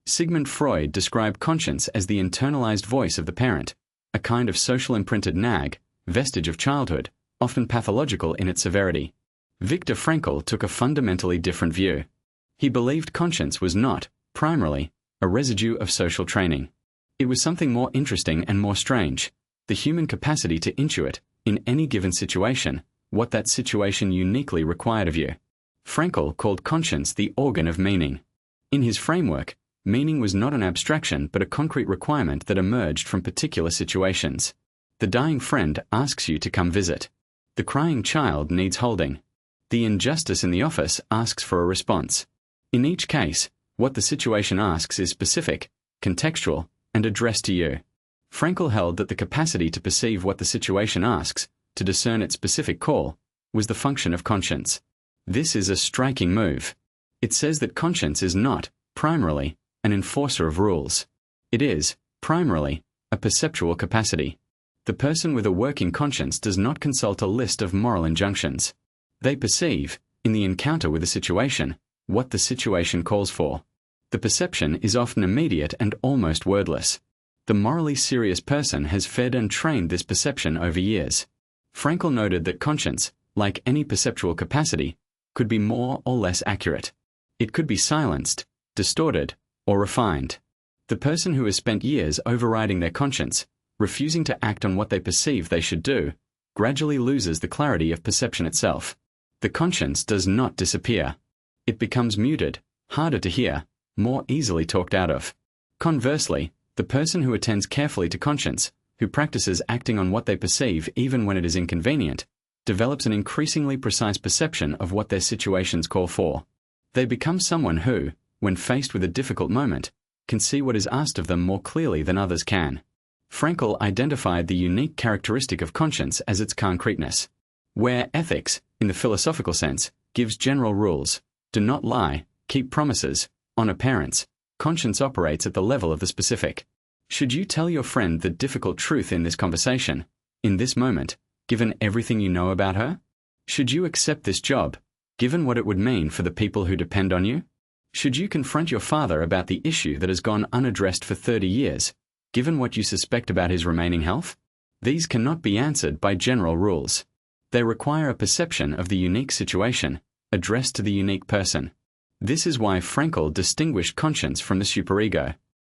Sigmund Freud described conscience as the internalized voice of the parent, a kind of social imprinted nag, vestige of childhood, often pathological in its severity. Viktor Frankl took a fundamentally different view. He believed conscience was not, primarily, a residue of social training. It was something more interesting and more strange, the human capacity to intuit, in any given situation, what that situation uniquely required of you. Frankl called conscience the organ of meaning. In his framework, meaning was not an abstraction but a concrete requirement that emerged from particular situations. The dying friend asks you to come visit. The crying child needs holding. The injustice in the office asks for a response. In each case, what the situation asks is specific, contextual, and addressed to you. Frankl held that the capacity to perceive what the situation asks, to discern its specific call, was the function of conscience. This is a striking move. It says that conscience is not, primarily, an enforcer of rules. It is, primarily, a perceptual capacity. The person with a working conscience does not consult a list of moral injunctions. They perceive, in the encounter with a situation, what the situation calls for. The perception is often immediate and almost wordless. The morally serious person has fed and trained this perception over years. Frankl noted that conscience, like any perceptual capacity, could be more or less accurate. It could be silenced, distorted, or refined. The person who has spent years overriding their conscience, refusing to act on what they perceive they should do, gradually loses the clarity of perception itself. The conscience does not disappear. It becomes muted, harder to hear, more easily talked out of. Conversely, the person who attends carefully to conscience, who practices acting on what they perceive even when it is inconvenient, develops an increasingly precise perception of what their situations call for. They become someone who, when faced with a difficult moment, can see what is asked of them more clearly than others can. Frankl identified the unique characteristic of conscience as its concreteness. Where ethics, in the philosophical sense, gives general rules, do not lie, keep promises, honor parents, conscience operates at the level of the specific. Should you tell your friend the difficult truth in this conversation, in this moment, given everything you know about her? Should you accept this job, given what it would mean for the people who depend on you? Should you confront your father about the issue that has gone unaddressed for 30 years, given what you suspect about his remaining health? These cannot be answered by general rules. They require a perception of the unique situation, addressed to the unique person. This is why Frankl distinguished conscience from the superego.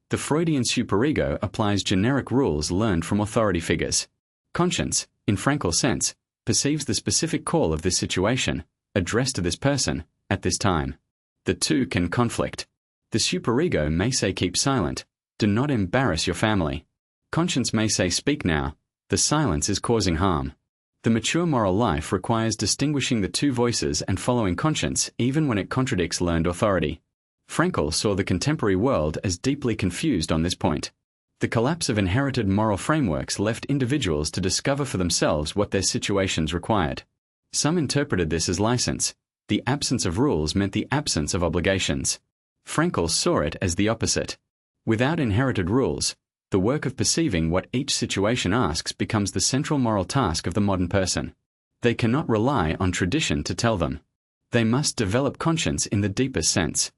The Freudian superego applies generic rules learned from authority figures. Conscience, in Frankl's sense, perceives the specific call of this situation, addressed to this person, at this time. The two can conflict. The superego may say keep silent, do not embarrass your family. Conscience may say speak now, the silence is causing harm. The mature moral life requires distinguishing the two voices and following conscience even when it contradicts learned authority. Frankl saw the contemporary world as deeply confused on this point. The collapse of inherited moral frameworks left individuals to discover for themselves what their situations required. Some interpreted this as license. The absence of rules meant the absence of obligations. Frankl saw it as the opposite. Without inherited rules, the work of perceiving what each situation asks becomes the central moral task of the modern person. They cannot rely on tradition to tell them. They must develop conscience in the deepest sense.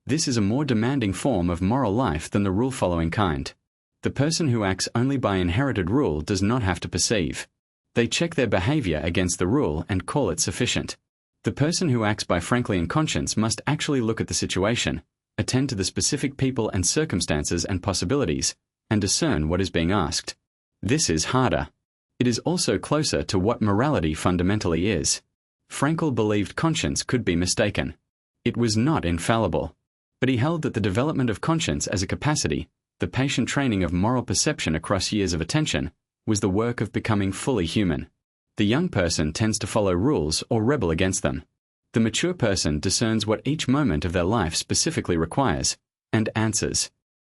This is a more demanding form of moral life than the rule-following kind. The person who acts only by inherited rule does not have to perceive. They check their behavior against the rule and call it sufficient. The person who acts by Franklian conscience must actually look at the situation, attend to the specific people and circumstances and possibilities, and discern what is being asked. This is harder. It is also closer to what morality fundamentally is. Frankl believed conscience could be mistaken. It was not infallible. But he held that the development of conscience as a capacity, the patient training of moral perception across years of attention, was the work of becoming fully human. The young person tends to follow rules or rebel against them. The mature person discerns what each moment of their life specifically requires, and answers.